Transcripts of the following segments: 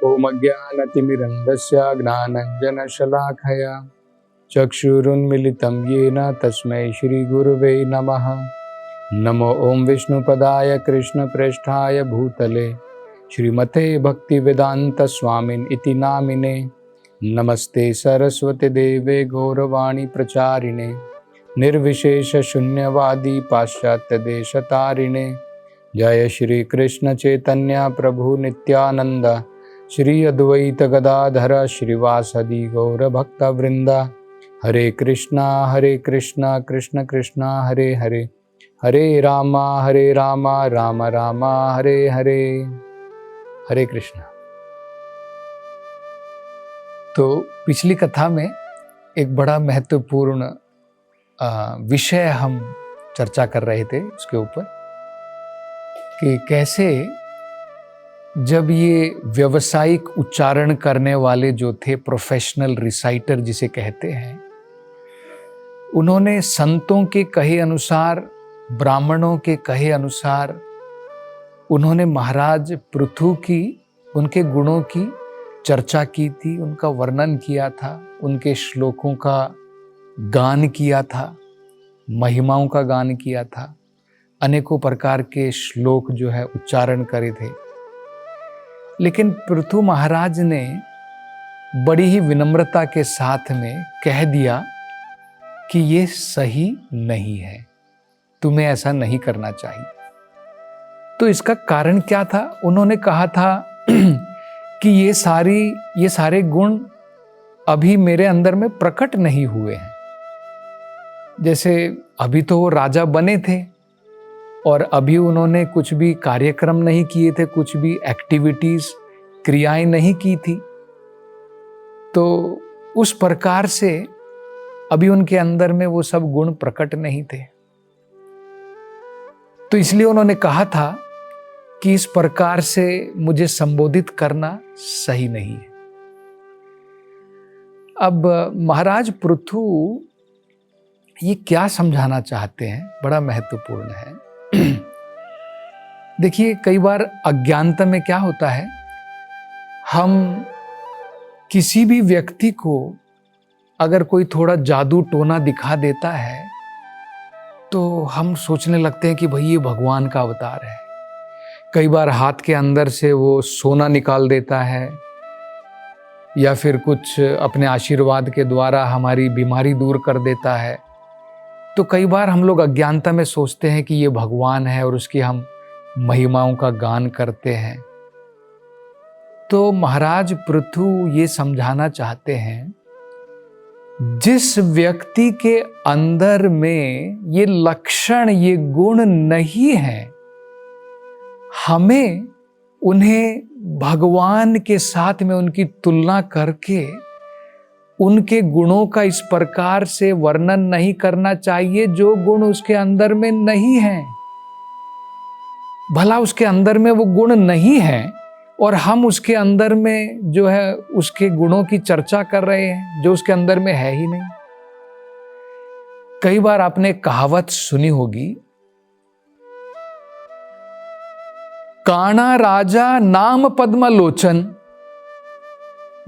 ॐ अज्ञानतिमिरन्धस्य ज्ञानाञ्जनशलाखया चक्षुरुन्मिलितं येन तस्मै श्रीगुरुवे नमः। नमो ॐ विष्णुपदाय कृष्णप्रेष्ठाय भूतले श्रीमते भक्तिवेदान्तस्वामिन् इति नामिने। नमस्ते सरस्वती देवे गौरवाणी प्रचारिणे निर्विशेष शून्यवादी पाश्चात्य देशतारिणे। जय श्री कृष्ण चैतन्य प्रभु नित्यानंद श्री अद्वैत गदाधर श्रीवासदि गौर भक्त वृंदा। हरे कृष्णा कृष्ण कृष्णा हरे हरे, हरे रामा राम राम हरे हरे। हरे कृष्णा। तो पिछली कथा में एक बड़ा महत्वपूर्ण विषय हम चर्चा कर रहे थे उसके ऊपर कि कैसे जब ये व्यावसायिक उच्चारण करने वाले जो थे, प्रोफेशनल रिसाइटर जिसे कहते हैं, उन्होंने संतों के कहे अनुसार, ब्राह्मणों के कहे अनुसार उन्होंने महाराज पृथु की, उनके गुणों की चर्चा की थी, उनका वर्णन किया था, उनके श्लोकों का गान किया था, महिमाओं का गान किया था, अनेकों प्रकार के श्लोक जो है उच्चारण करे थे। लेकिन पृथु महाराज ने बड़ी ही विनम्रता के साथ में कह दिया कि ये सही नहीं है, तुम्हें ऐसा नहीं करना चाहिए। तो इसका कारण क्या था? उन्होंने कहा था कि ये सारे गुण अभी मेरे अंदर में प्रकट नहीं हुए हैं। जैसे अभी तो वो राजा बने थे और अभी उन्होंने कुछ भी कार्यक्रम नहीं किए थे, कुछ भी एक्टिविटीज, क्रियाएं नहीं की थी, तो उस प्रकार से अभी उनके अंदर में वो सब गुण प्रकट नहीं थे। तो इसलिए उन्होंने कहा था कि इस प्रकार से मुझे संबोधित करना सही नहीं है। अब महाराज पृथु ये क्या समझाना चाहते हैं, बड़ा महत्वपूर्ण है। देखिए, कई बार अज्ञानता में क्या होता है, हम किसी भी व्यक्ति को अगर कोई थोड़ा जादू टोना दिखा देता है तो हम सोचने लगते हैं कि भाई ये भगवान का अवतार है। कई बार हाथ के अंदर से वो सोना निकाल देता है या फिर कुछ अपने आशीर्वाद के द्वारा हमारी बीमारी दूर कर देता है। तो कई बार हम लोग अज्ञानता में सोचते हैं कि ये भगवान है और उसकी हम महिमाओं का गान करते हैं। तो महाराज पृथु ये समझाना चाहते हैं, जिस व्यक्ति के अंदर में ये लक्षण, ये गुण नहीं है, हमें उन्हें भगवान के साथ में उनकी तुलना करके उनके गुणों का इस प्रकार से वर्णन नहीं करना चाहिए जो गुण उसके अंदर में नहीं है। भला उसके अंदर में वो गुण नहीं है और हम उसके अंदर में जो है उसके गुणों की चर्चा कर रहे हैं जो उसके अंदर में है ही नहीं। कई बार आपने कहावत सुनी होगी, काना राजा नाम पद्मलोचन।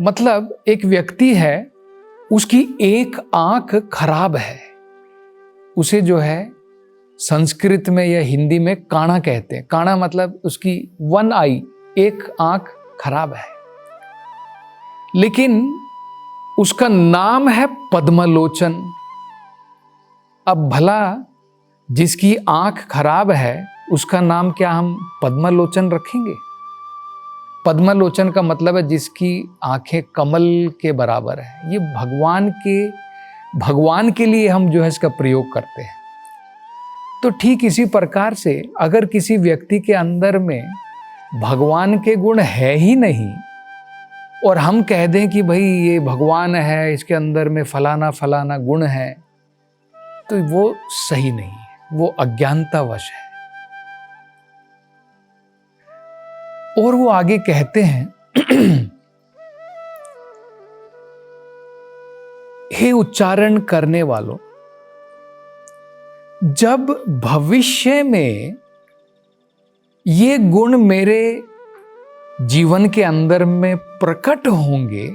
मतलब एक व्यक्ति है, उसकी एक आंख खराब है, उसे जो है संस्कृत में या हिंदी में काना कहते हैं। काना मतलब उसकी वन आई, एक आंख खराब है, लेकिन उसका नाम है पद्मलोचन। अब भला जिसकी आंख खराब है उसका नाम क्या हम पद्मलोचन रखेंगे? पद्मलोचन का मतलब है जिसकी आंखें कमल के बराबर है। ये भगवान के लिए हम जो है इसका प्रयोग करते हैं। तो ठीक इसी प्रकार से अगर किसी व्यक्ति के अंदर में भगवान के गुण है ही नहीं और हम कह दें कि भाई ये भगवान है, इसके अंदर में फलाना फलाना गुण है, तो वो सही नहीं है, वो अज्ञानतावश है। और वो आगे कहते हैं, हे उच्चारण करने वालों, जब भविष्य में ये गुण मेरे जीवन के अंदर में प्रकट होंगे,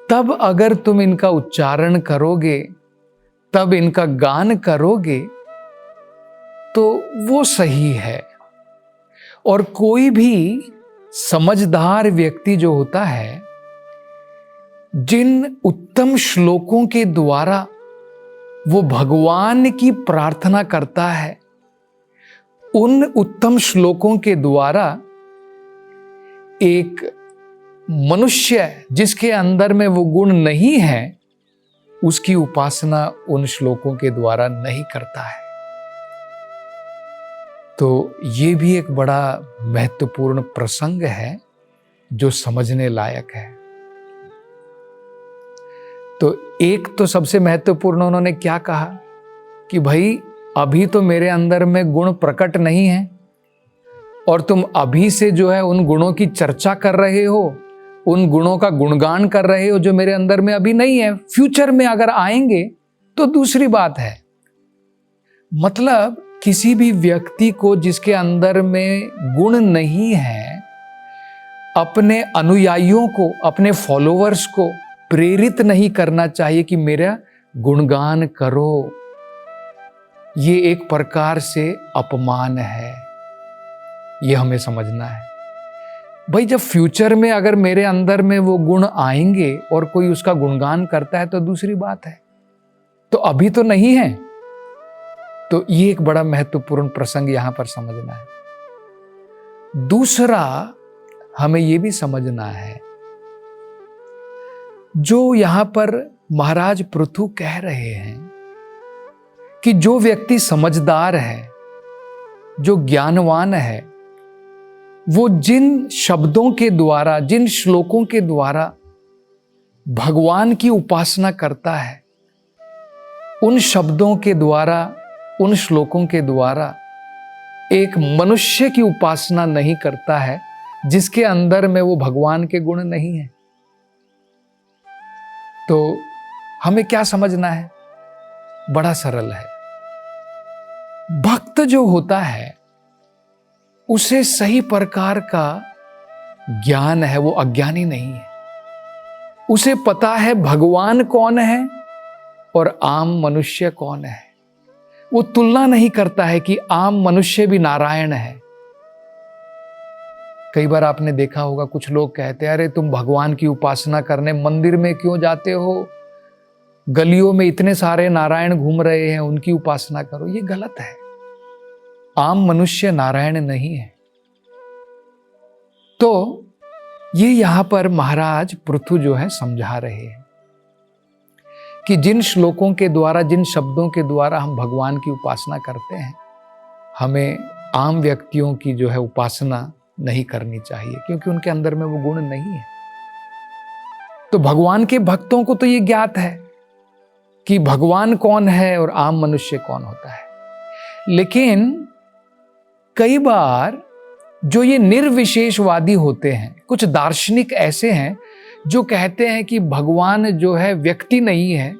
तब अगर तुम इनका उच्चारण करोगे, तब इनका गान करोगे, तो वो सही है। और कोई भी समझदार व्यक्ति जो होता है, जिन उत्तम श्लोकों के द्वारा वो भगवान की प्रार्थना करता है, उन उत्तम श्लोकों के द्वारा एक मनुष्य जिसके अंदर में वो गुण नहीं है, उसकी उपासना उन श्लोकों के द्वारा नहीं करता है। तो ये भी एक बड़ा महत्वपूर्ण प्रसंग है जो समझने लायक है। तो एक तो सबसे महत्वपूर्ण उन्होंने क्या कहा कि भाई अभी तो मेरे अंदर में गुण प्रकट नहीं है, और तुम अभी से जो है उन गुणों की चर्चा कर रहे हो, उन गुणों का गुणगान कर रहे हो जो मेरे अंदर में अभी नहीं है। फ्यूचर में अगर आएंगे तो दूसरी बात है। मतलब किसी भी व्यक्ति को जिसके अंदर में गुण नहीं है, अपने अनुयायियों को, अपने फॉलोअर्स को प्रेरित नहीं करना चाहिए कि मेरा गुणगान करो। ये एक प्रकार से अपमान है, ये हमें समझना है। भाई जब फ्यूचर में अगर मेरे अंदर में वो गुण आएंगे और कोई उसका गुणगान करता है तो दूसरी बात है, तो अभी तो नहीं है। तो ये एक बड़ा महत्वपूर्ण प्रसंग यहां पर समझना है। दूसरा हमें यह भी समझना है, जो यहां पर महाराज पृथु कह रहे हैं कि जो व्यक्ति समझदार है, जो ज्ञानवान है, वो जिन शब्दों के द्वारा, जिन श्लोकों के द्वारा भगवान की उपासना करता है, उन शब्दों के द्वारा, उन श्लोकों के द्वारा एक मनुष्य की उपासना नहीं करता है जिसके अंदर में वो भगवान के गुण नहीं है। तो हमें क्या समझना है? बड़ा सरल है। भक्त जो होता है उसे सही प्रकार का ज्ञान है, वो अज्ञानी नहीं है। उसे पता है भगवान कौन है और आम मनुष्य कौन है। वो तुलना नहीं करता है कि आम मनुष्य भी नारायण है। कई बार आपने देखा होगा कुछ लोग कहते हैं, अरे तुम भगवान की उपासना करने मंदिर में क्यों जाते हो, गलियों में इतने सारे नारायण घूम रहे हैं, उनकी उपासना करो। ये गलत है। आम मनुष्य नारायण नहीं है। तो ये यहां पर महाराज पृथु जो है समझा रहे हैं कि जिन श्लोकों के द्वारा, जिन शब्दों के द्वारा हम भगवान की उपासना करते हैं, हमें आम व्यक्तियों की जो है उपासना नहीं करनी चाहिए, क्योंकि उनके अंदर में वो गुण नहीं है। तो भगवान के भक्तों को तो ये ज्ञात है कि भगवान कौन है और आम मनुष्य कौन होता है। लेकिन कई बार जो ये निर्विशेषवादी होते हैं, कुछ दार्शनिक ऐसे हैं जो कहते हैं कि भगवान जो है व्यक्ति नहीं है,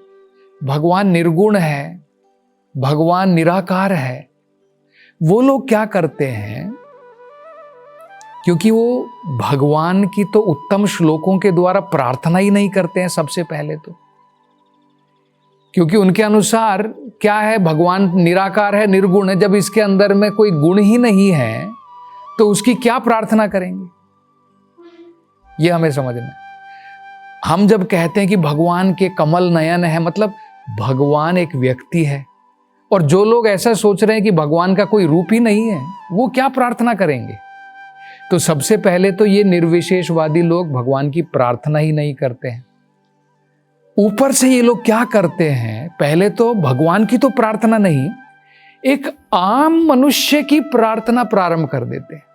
भगवान निर्गुण है, भगवान निराकार है। वो लोग क्या करते हैं, क्योंकि वो भगवान की तो उत्तम श्लोकों के द्वारा प्रार्थना ही नहीं करते हैं सबसे पहले तो, क्योंकि उनके अनुसार क्या है, भगवान निराकार है, निर्गुण है। जब इसके अंदर में कोई गुण ही नहीं है तो उसकी क्या प्रार्थना करेंगे, ये हमें समझना है। हम जब कहते हैं कि भगवान के कमल नयन है, मतलब भगवान एक व्यक्ति है, और जो लोग ऐसा सोच रहे हैं कि भगवान का कोई रूप ही नहीं है, वो क्या प्रार्थना करेंगे। तो सबसे पहले तो ये निर्विशेषवादी लोग भगवान की प्रार्थना ही नहीं करते हैं। ऊपर से ये लोग क्या करते हैं, पहले तो भगवान की तो प्रार्थना नहीं, एक आम मनुष्य की प्रार्थना प्रारंभ कर देते हैं।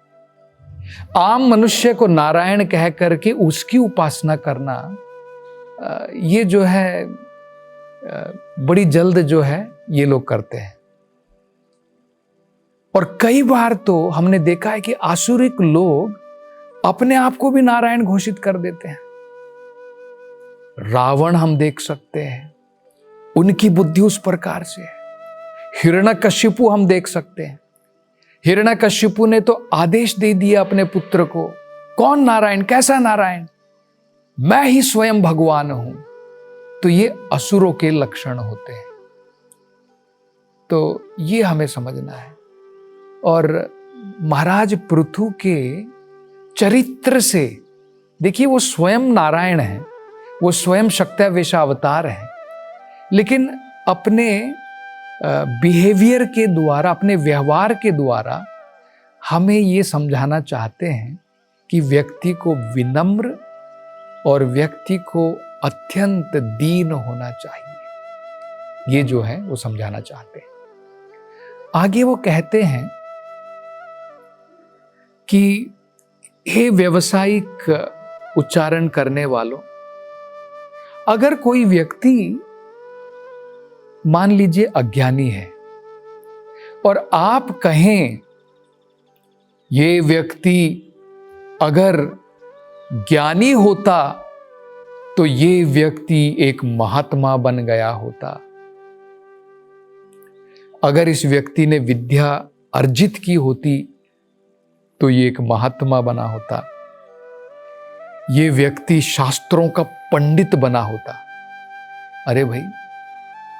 आम मनुष्य को नारायण कह करके उसकी उपासना करना, ये जो है बड़ी जल्द जो है ये लोग करते हैं। और कई बार तो हमने देखा है कि आसुरिक लोग अपने आप को भी नारायण घोषित कर देते हैं। रावण हम देख सकते हैं, उनकी बुद्धि उस प्रकार से है। हिरण्यकशिपु हम देख सकते हैं, हिरण्यकश्यपु ने तो आदेश दे दिया अपने पुत्र को, कौन नारायण, कैसा नारायण, मैं ही स्वयं भगवान हूं। तो ये असुरों के लक्षण होते हैं। तो ये हमें समझना है। और महाराज पृथु के चरित्र से देखिए, वो स्वयं नारायण है, वो स्वयं शक्त्यावेशा अवतार है, लेकिन अपने बिहेवियर के द्वारा, अपने व्यवहार के द्वारा हमें ये समझाना चाहते हैं कि व्यक्ति को विनम्र और व्यक्ति को अत्यंत दीन होना चाहिए। ये जो है वो समझाना चाहते हैं। आगे वो कहते हैं कि हे व्यवसायिक उच्चारण करने वालों, अगर कोई व्यक्ति मान लीजिए अज्ञानी है और आप कहें ये व्यक्ति अगर ज्ञानी होता तो ये व्यक्ति एक महात्मा बन गया होता, अगर इस व्यक्ति ने विद्या अर्जित की होती तो ये एक महात्मा बना होता, ये व्यक्ति शास्त्रों का पंडित बना होता। अरे भाई,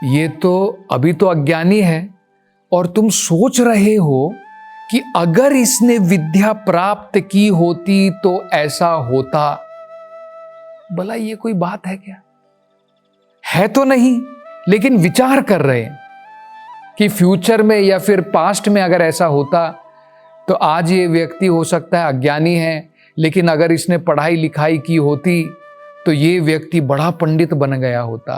ये तो अभी तो अज्ञानी है और तुम सोच रहे हो कि अगर इसने विद्या प्राप्त की होती तो ऐसा होता। भला ये कोई बात है क्या? है तो नहीं, लेकिन विचार कर रहे हैं कि फ्यूचर में या फिर पास्ट में अगर ऐसा होता तो आज ये व्यक्ति हो सकता है अज्ञानी है, लेकिन अगर इसने पढ़ाई लिखाई की होती तो ये व्यक्ति बड़ा पंडित बन गया होता।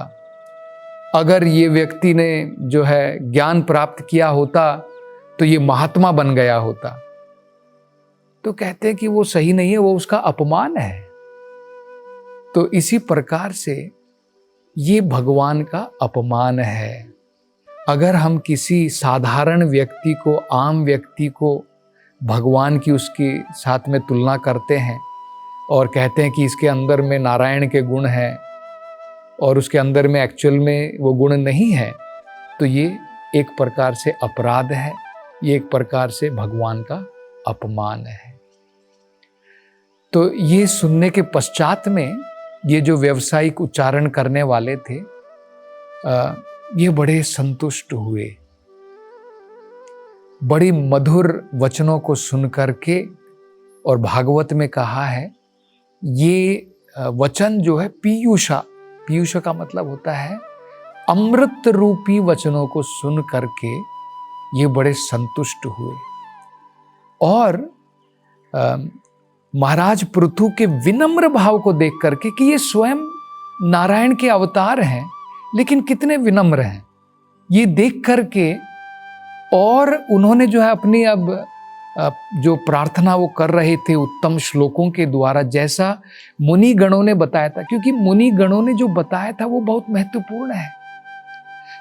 अगर ये व्यक्ति ने जो है ज्ञान प्राप्त किया होता तो ये महात्मा बन गया होता। तो कहते हैं कि वो सही नहीं है, वो उसका अपमान है। तो इसी प्रकार से ये भगवान का अपमान है। अगर हम किसी साधारण व्यक्ति को, आम व्यक्ति को भगवान की उसके साथ में तुलना करते हैं और कहते हैं कि इसके अंदर में नारायण के गुण हैं और उसके अंदर में एक्चुअल में वो गुण नहीं है, तो ये एक प्रकार से अपराध है, ये एक प्रकार से भगवान का अपमान है। तो ये सुनने के पश्चात में ये जो व्यावसायिक उच्चारण करने वाले थे, ये बड़े संतुष्ट हुए। बड़ी मधुर वचनों को सुन करके, और भागवत में कहा है ये वचन जो है पीयूषा, पीयूष का मतलब होता है अमृत रूपी वचनों को सुन करके ये बड़े संतुष्ट हुए। और महाराज पृथु के विनम्र भाव को देख करके कि ये स्वयं नारायण के अवतार हैं लेकिन कितने विनम्र हैं, ये देख करके, और उन्होंने जो है अपनी अब जो प्रार्थना वो कर रहे थे उत्तम श्लोकों के द्वारा, जैसा मुनि गणों ने बताया था, क्योंकि मुनि गणों ने जो बताया था वो बहुत महत्वपूर्ण है।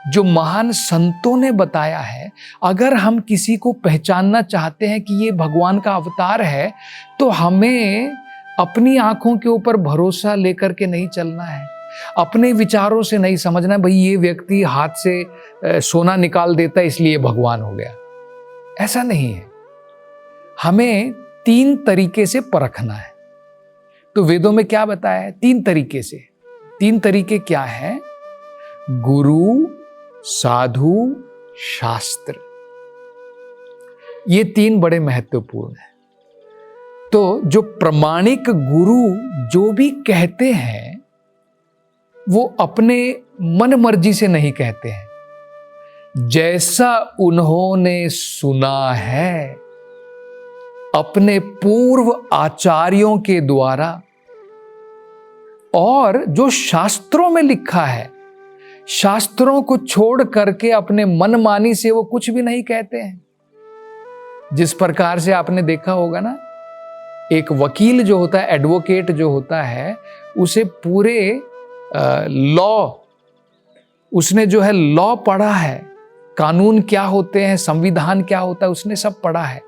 जो महान संतों ने बताया है, अगर हम किसी को पहचानना चाहते हैं कि ये भगवान का अवतार है, तो हमें अपनी आंखों के ऊपर भरोसा लेकर के नहीं चलना है, अपने विचारों से नहीं समझना है भाई ये व्यक्ति हाथ से सोना निकाल देता है इसलिए भगवान हो गया। ऐसा नहीं है। हमें 3 तरीके से परखना है। तो वेदों में क्या बताया है? 3 तरीके से। 3 तरीके क्या है? गुरु, साधु, शास्त्र। ये 3 बड़े महत्वपूर्ण हैं। तो जो प्रमाणिक गुरु जो भी कहते हैं वो अपने मन मर्जी से नहीं कहते हैं, जैसा उन्होंने सुना है अपने पूर्व आचार्यों के द्वारा, और जो शास्त्रों में लिखा है, शास्त्रों को छोड़ करके अपने मनमानी से वो कुछ भी नहीं कहते हैं। जिस प्रकार से आपने देखा होगा ना, एक वकील जो होता है, एडवोकेट जो होता है, उसे पूरे लॉ, उसने जो है लॉ पढ़ा है, कानून क्या होते हैं, संविधान क्या होता है, उसने सब पढ़ा है।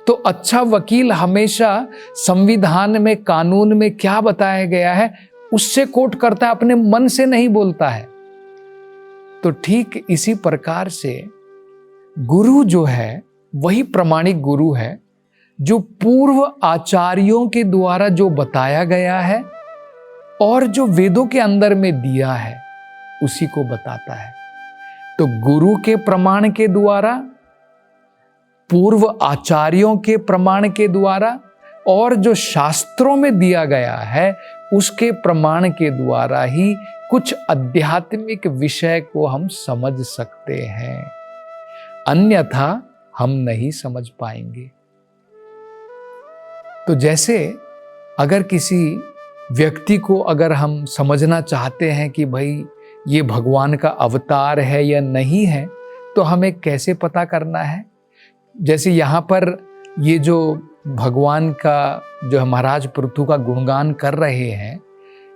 तो अच्छा वकील हमेशा संविधान में, कानून में क्या बताया गया है उससे कोट करता है, अपने मन से नहीं बोलता है। तो ठीक इसी प्रकार से गुरु जो है वही प्रामाणिक गुरु है जो पूर्व आचार्यों के द्वारा जो बताया गया है और जो वेदों के अंदर में दिया है उसी को बताता है। तो गुरु के प्रमाण के द्वारा, पूर्व आचार्यों के प्रमाण के द्वारा और जो शास्त्रों में दिया गया है उसके प्रमाण के द्वारा ही कुछ आध्यात्मिक विषय को हम समझ सकते हैं, अन्यथा हम नहीं समझ पाएंगे। तो जैसे अगर किसी व्यक्ति को अगर हम समझना चाहते हैं कि भाई ये भगवान का अवतार है या नहीं है, तो हमें कैसे पता करना है? जैसे यहाँ पर ये जो भगवान का जो महाराज पृथु का गुणगान कर रहे हैं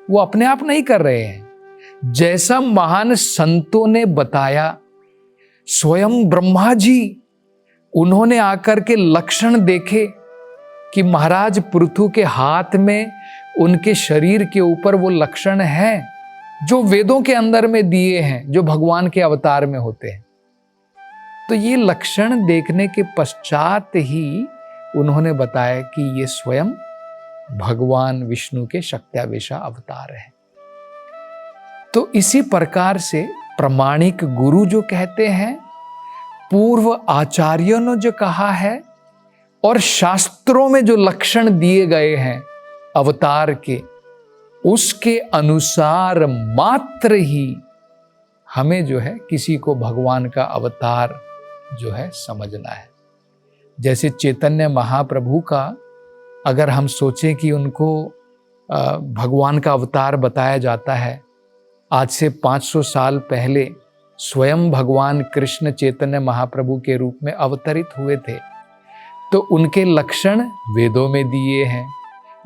वो अपने आप नहीं कर रहे हैं। जैसा महान संतों ने बताया, स्वयं ब्रह्मा जी उन्होंने आकर के लक्षण देखे कि महाराज पृथु के हाथ में, उनके शरीर के ऊपर वो लक्षण हैं जो वेदों के अंदर में दिए हैं, जो भगवान के अवतार में होते हैं। तो ये लक्षण देखने के पश्चात ही उन्होंने बताया कि ये स्वयं भगवान विष्णु के शक्त्यावेशा अवतार है। तो इसी प्रकार से प्रामाणिक गुरु जो कहते हैं, पूर्व आचार्यों ने जो कहा है और शास्त्रों में जो लक्षण दिए गए हैं अवतार के, उसके अनुसार मात्र ही हमें जो है किसी को भगवान का अवतार जो है समझना है। जैसे चैतन्य महाप्रभु का अगर हम सोचें कि उनको भगवान का अवतार बताया जाता है, आज से 500 साल पहले स्वयं भगवान कृष्ण चैतन्य महाप्रभु के रूप में अवतरित हुए थे, तो उनके लक्षण वेदों में दिए हैं।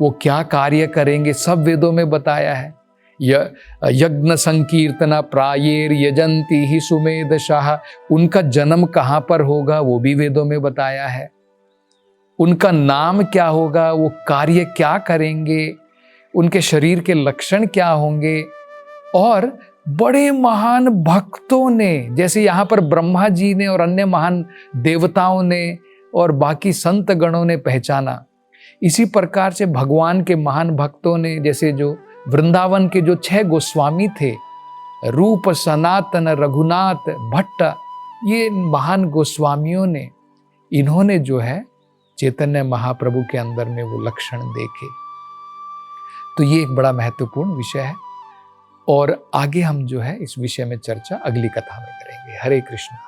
वो क्या कार्य करेंगे सब वेदों में बताया है। यज्ञ संकीर्तना प्रायेर यजंती ही सुमेधशाह, उनका जन्म कहाँ पर होगा वो भी वेदों में बताया है। उनका नाम क्या होगा, वो कार्य क्या करेंगे, उनके शरीर के लक्षण क्या होंगे। और बड़े महान भक्तों ने, जैसे यहाँ पर ब्रह्मा जी ने और अन्य महान देवताओं ने और बाकी संत गणों ने पहचाना, इसी प्रकार से भगवान के महान भक्तों ने, जैसे जो वृंदावन के जो 6 गोस्वामी थे, रूप सनातन रघुनाथ भट्ट, ये महान गोस्वामियों ने, इन्होंने जो है चैतन्य महाप्रभु के अंदर में वो लक्षण देखे। तो ये एक बड़ा महत्वपूर्ण विषय है और आगे हम जो है इस विषय में चर्चा अगली कथा में करेंगे। हरे कृष्णा।